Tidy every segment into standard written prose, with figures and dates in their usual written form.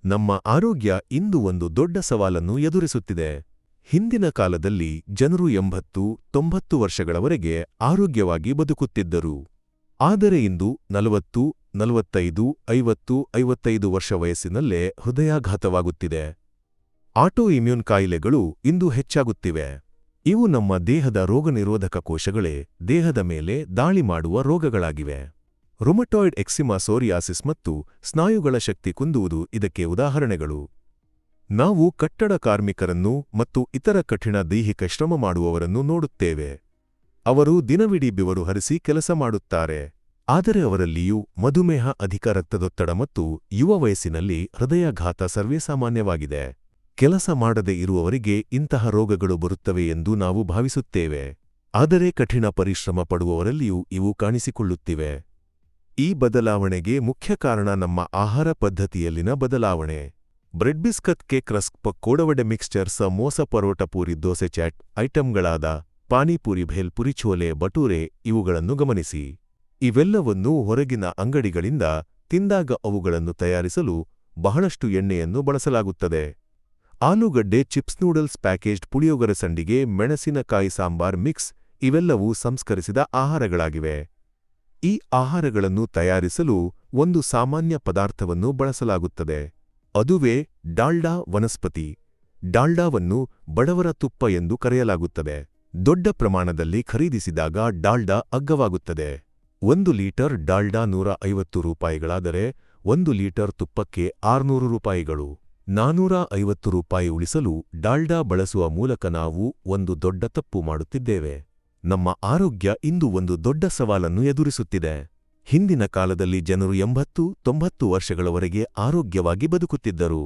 ನಮ್ಮ ಆರೋಗ್ಯ ಇಂದು ಒಂದು ದೊಡ್ಡ ಸವಾಲನ್ನು ಎದುರಿಸುತ್ತಿದೆ. ಹಿಂದಿನ ಕಾಲದಲ್ಲಿ ಜನರು 80-90 ವರ್ಷಗಳವರೆಗೆ ಆರೋಗ್ಯವಾಗಿ ಬದುಕುತ್ತಿದ್ದರು. ಆದರೆ ಇಂದು 40, 45, 50, 55 ವರ್ಷ ವಯಸ್ಸಿನಲ್ಲೇ ಹೃದಯಾಘಾತವಾಗುತ್ತಿದೆ. ಆಟೋ ಇಮ್ಯೂನ್ ಕಾಯಿಲೆಗಳು ಇಂದು ಹೆಚ್ಚಾಗುತ್ತಿವೆ. ಇವು ನಮ್ಮ ದೇಹದ ರೋಗನಿರೋಧಕ ಕೋಶಗಳೇ ದೇಹದ ಮೇಲೆ ದಾಳಿ ಮಾಡುವ ರೋಗಗಳಾಗಿವೆ. ರುಮಟಾಯ್ಡ್ ಎಕ್ಸಿಮಾ ಸೋರಿಯಾಸಿಸ್ ಮತ್ತು ಸ್ನಾಯುಗಳ ಶಕ್ತಿ ಕುಂದುವುದು ಇದಕ್ಕೆ ಉದಾಹರಣೆಗಳು. ನಾವು ಕಟ್ಟಡ ಕಾರ್ಮಿಕರನ್ನು ಮತ್ತು ಇತರ ಕಠಿಣ ದೈಹಿಕ ಶ್ರಮ ಮಾಡುವವರನ್ನು ನೋಡುತ್ತೇವೆ. ಅವರು ದಿನವಿಡೀ ಬೆವರು ಹರಿಸಿ ಕೆಲಸ ಮಾಡುತ್ತಾರೆ. ಆದರೆ ಅವರಲ್ಲಿಯೂ ಮಧುಮೇಹ, ಅಧಿಕ ರಕ್ತದೊತ್ತಡ ಮತ್ತು ಯುವ ವಯಸ್ಸಿನಲ್ಲಿ ಹೃದಯಾಘಾತ ಸರ್ವೇಸಾಮಾನ್ಯವಾಗಿದೆ. ಕೆಲಸ ಮಾಡದೇ ಇರುವವರಿಗೆ ಇಂತಹ ರೋಗಗಳು ಬರುತ್ತವೆ ಎಂದು ನಾವು ಭಾವಿಸುತ್ತೇವೆ. ಆದರೆ ಕಠಿಣ ಪರಿಶ್ರಮ ಪಡುವವರಲ್ಲಿಯೂ ಇವು ಕಾಣಿಸಿಕೊಳ್ಳುತ್ತಿವೆ. ಈ ಬದಲಾವಣೆಗೆ ಮುಖ್ಯ ಕಾರಣ ನಮ್ಮ ಆಹಾರ ಪದ್ಧತಿಯಲ್ಲಿನ ಬದಲಾವಣೆ. ಬ್ರೆಡ್, ಬಿಸ್ಕತ್, ಕೇಕ್, ರಸ್ಕ್, ಪಕೋಡವಡೆ, ಮಿಕ್ಸ್ಚರ್, ಸಮೋಸ, ಪರೋಟ, ಪೂರಿ, ದೋಸೆ, ಚಾಟ್ ಐಟಂಗಳಾದ ಪಾನಿಪೂರಿ, ಭೇಲ್ ಪುರಿ, ಛೋಲೆ ಬಟೂರೆ ಇವುಗಳನ್ನು ಗಮನಿಸಿ. ಇವೆಲ್ಲವನ್ನೂ ಹೊರಗಿನ ಅಂಗಡಿಗಳಿಂದ ತಿಂದಾಗ ಅವುಗಳನ್ನು ತಯಾರಿಸಲು ಬಹಳಷ್ಟು ಎಣ್ಣೆಯನ್ನು ಬಳಸಲಾಗುತ್ತದೆ. ಆಲೂಗಡ್ಡೆ ಚಿಪ್ಸ್, ನೂಡಲ್ಸ್, ಪ್ಯಾಕೇಜ್ಡ್ ಪುಳಿಯೋಗರೆ, ಸಂಡಿಗೆ, ಮೆಣಸಿನಕಾಯಿ ಸಾಂಬಾರ್ ಮಿಕ್ಸ್ ಇವೆಲ್ಲವೂ ಸಂಸ್ಕರಿಸಿದ ಆಹಾರಗಳಾಗಿವೆ. ಈ ಆಹಾರಗಳನ್ನು ತಯಾರಿಸಲು ಒಂದು ಸಾಮಾನ್ಯ ಪದಾರ್ಥವನ್ನು ಬಳಸಲಾಗುತ್ತದೆ. ಅದುವೇ ಡಾಲ್ಡಾ ವನಸ್ಪತಿ. ಡಾಲ್ಡಾವನ್ನು ಬಡವರ ತುಪ್ಪ ಎಂದು ಕರೆಯಲಾಗುತ್ತದೆ. ದೊಡ್ಡ ಪ್ರಮಾಣದಲ್ಲಿ ಖರೀದಿಸಿದಾಗ ಡಾಲ್ಡಾ ಅಗ್ಗವಾಗುತ್ತದೆ. 1 ಲೀಟರ್ ಡಾಲ್ಡಾ 150 ರೂಪಾಯಿಗಳಾದರೆ 1 ಲೀಟರ್ ತುಪ್ಪಕ್ಕೆ 600 ರೂಪಾಯಿಗಳು. 450 ರೂಪಾಯಿ ಉಳಿಸಲು ಡಾಲ್ಡಾ ಬಳಸುವ ಮೂಲಕ ನಾವು ಒಂದು ದೊಡ್ಡ ತಪ್ಪು ಮಾಡುತ್ತಿದ್ದೇವೆ. ನಮ್ಮ ಆರೋಗ್ಯ ಇಂದು ಒಂದು ದೊಡ್ಡ ಸವಾಲನ್ನು ಎದುರಿಸುತ್ತಿದೆ. ಹಿಂದಿನ ಕಾಲದಲ್ಲಿ ಜನರು 80-90 ವರ್ಷಗಳವರೆಗೆ ಆರೋಗ್ಯವಾಗಿ ಬದುಕುತ್ತಿದ್ದರು.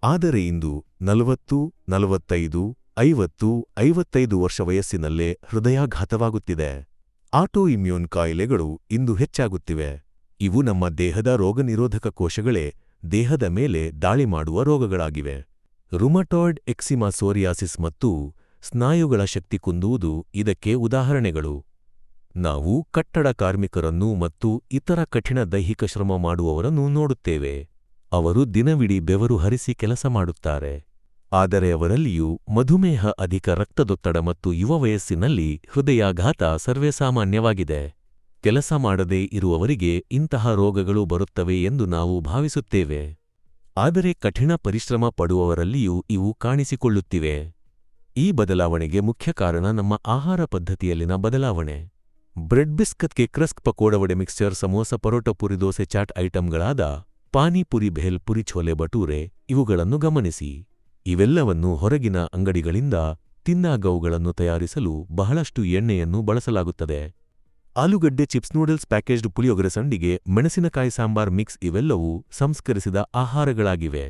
ಆದರೆ ಇಂದು 40, 45, 50, 55 ವರ್ಷ ವಯಸ್ಸಿನಲ್ಲೇ ಹೃದಯಾಘಾತವಾಗುತ್ತಿದೆ. ಆಟೋ ಇಮ್ಯೂನ್ ಕಾಯಿಲೆಗಳು ಇಂದು ಹೆಚ್ಚಾಗುತ್ತಿವೆ. ಇವು ನಮ್ಮ ದೇಹದ ರೋಗನಿರೋಧಕ ಕೋಶಗಳೇ ದೇಹದ ಮೇಲೆ ದಾಳಿ ಮಾಡುವ ರೋಗಗಳಾಗಿವೆ. ರುಮಟಾಯ್ಡ್ ಎಕ್ಸಿಮಾ ಸೋರಿಯಾಸಿಸ್ ಮತ್ತು ಸ್ನಾಯುಗಳ ಶಕ್ತಿ ಕುಂದುವುದು ಇದಕ್ಕೆ ಉದಾಹರಣೆಗಳು. ನಾವು ಕಟ್ಟಡ ಕಾರ್ಮಿಕರನ್ನು ಮತ್ತು ಇತರ ಕಠಿಣ ದೈಹಿಕ ಶ್ರಮ ಮಾಡುವವರನ್ನು ನೋಡುತ್ತೇವೆ. ಅವರು ದಿನವಿಡೀ ಬೆವರು ಹರಿಸಿ ಕೆಲಸ ಮಾಡುತ್ತಾರೆ. ಆದರೆ ಅವರಲ್ಲಿಯೂ ಮಧುಮೇಹ, ಅಧಿಕ ರಕ್ತದೊತ್ತಡ ಮತ್ತು ಯುವ ವಯಸ್ಸಿನಲ್ಲಿ ಹೃದಯಾಘಾತ ಸರ್ವೇಸಾಮಾನ್ಯವಾಗಿದೆ. ಕೆಲಸ ಮಾಡದೇ ಇರುವವರಿಗೆ ಇಂತಹ ರೋಗಗಳು ಬರುತ್ತವೆ ಎಂದು ನಾವು ಭಾವಿಸುತ್ತೇವೆ. ಆದರೆ ಕಠಿಣ ಪರಿಶ್ರಮ ಪಡುವವರಲ್ಲಿಯೂ ಇವು ಕಾಣಿಸಿಕೊಳ್ಳುತ್ತಿವೆ. ಈ ಬದಲಾವಣೆಗೆ ಮುಖ್ಯ ಕಾರಣ ನಮ್ಮ ಆಹಾರ ಪದ್ಧತಿಯಲ್ಲಿನ ಬದಲಾವಣೆ. ಬ್ರೆಡ್, ಬಿಸ್ಕತ್, ಕೇಕ್, ರಸ್ಕ್, ಪಕೋಡವಡೆ, ಮಿಕ್ಸ್ಚರ್, ಸಮೋಸ, ಪರೋಟ, ಪೂರಿ, ದೋಸೆ, ಚಾಟ್ ಐಟಂಗಳಾದ ಪಾನಿಪುರಿ, ಭೇಲ್ ಪುರಿ, ಛೋಲೆ ಬಟೂರೆ ಇವುಗಳನ್ನು ಗಮನಿಸಿ. ಇವೆಲ್ಲವನ್ನೂ ಹೊರಗಿನ ಅಂಗಡಿಗಳಿಂದ ತಿಂದಾಗ ಅವುಗಳನ್ನು ತಯಾರಿಸಲು ಬಹಳಷ್ಟು ಎಣ್ಣೆಯನ್ನು ಬಳಸಲಾಗುತ್ತದೆ. ಆಲೂಗಡ್ಡೆ ಚಿಪ್ಸ್, ನೂಡಲ್ಸ್, ಪ್ಯಾಕೇಜ್ಡ್ ಪುಳಿಯೋಗರೆ, ಸಂಡಿಗೆ, ಮೆಣಸಿನಕಾಯಿ ಸಾಂಬಾರ್ ಮಿಕ್ಸ್ ಇವೆಲ್ಲವೂ ಸಂಸ್ಕರಿಸಿದ ಆಹಾರಗಳಾಗಿವೆ.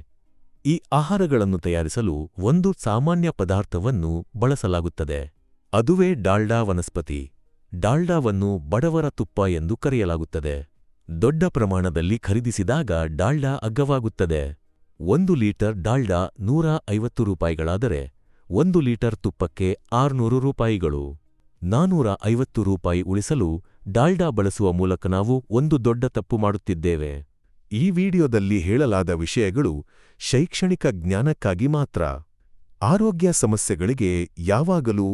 ಈ ಆಹಾರಗಳನ್ನು ತಯಾರಿಸಲು ಒಂದು ಸಾಮಾನ್ಯ ಪದಾರ್ಥವನ್ನು ಬಳಸಲಾಗುತ್ತದೆ. ಅದುವೇ ಡಾಲ್ಡಾ ವನಸ್ಪತಿ. ಡಾಲ್ಡಾವನ್ನು ಬಡವರ ತುಪ್ಪ ಎಂದು ಕರೆಯಲಾಗುತ್ತದೆ. ದೊಡ್ಡ ಪ್ರಮಾಣದಲ್ಲಿ ಖರೀದಿಸಿದಾಗ ಡಾಲ್ಡಾ ಅಗ್ಗವಾಗುತ್ತದೆ. 1 ಲೀಟರ್ ಡಾಲ್ಡಾ 150 ರೂಪಾಯಿಗಳಾದರೆ 1 ಲೀಟರ್ ತುಪ್ಪಕ್ಕೆ 600 ರೂಪಾಯಿಗಳು. 450 ರೂಪಾಯಿ ಉಳಿಸಲು ಡಾಲ್ಡಾ ಬಳಸುವ ಮೂಲಕ ನಾವು ಒಂದು ದೊಡ್ಡ ತಪ್ಪು ಮಾಡುತ್ತಿದ್ದೇವೆ. ಈ ವಿಡಿಯೋದಲ್ಲಿ ಹೇಳಲಾದ ವಿಷಯಗಳು ಶೈಕ್ಷಣಿಕ ಜ್ಞಾನಕ್ಕಾಗಿ ಮಾತ್ರ. ಆರೋಗ್ಯ ಸಮಸ್ಯೆಗಳಿಗೆ ಯಾವಾಗಲೂ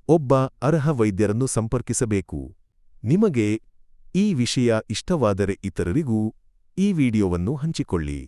ಒಬ್ಬ ಅರ್ಹ ವೈದ್ಯರನ್ನು ಸಂಪರ್ಕಿಸಬೇಕು. ನಿಮಗೆ ಈ ವಿಷಯ ಇಷ್ಟವಾದರೆ ಇತರರಿಗೂ ಈ ವಿಡಿಯೋವನ್ನು ಹಂಚಿಕೊಳ್ಳಿ.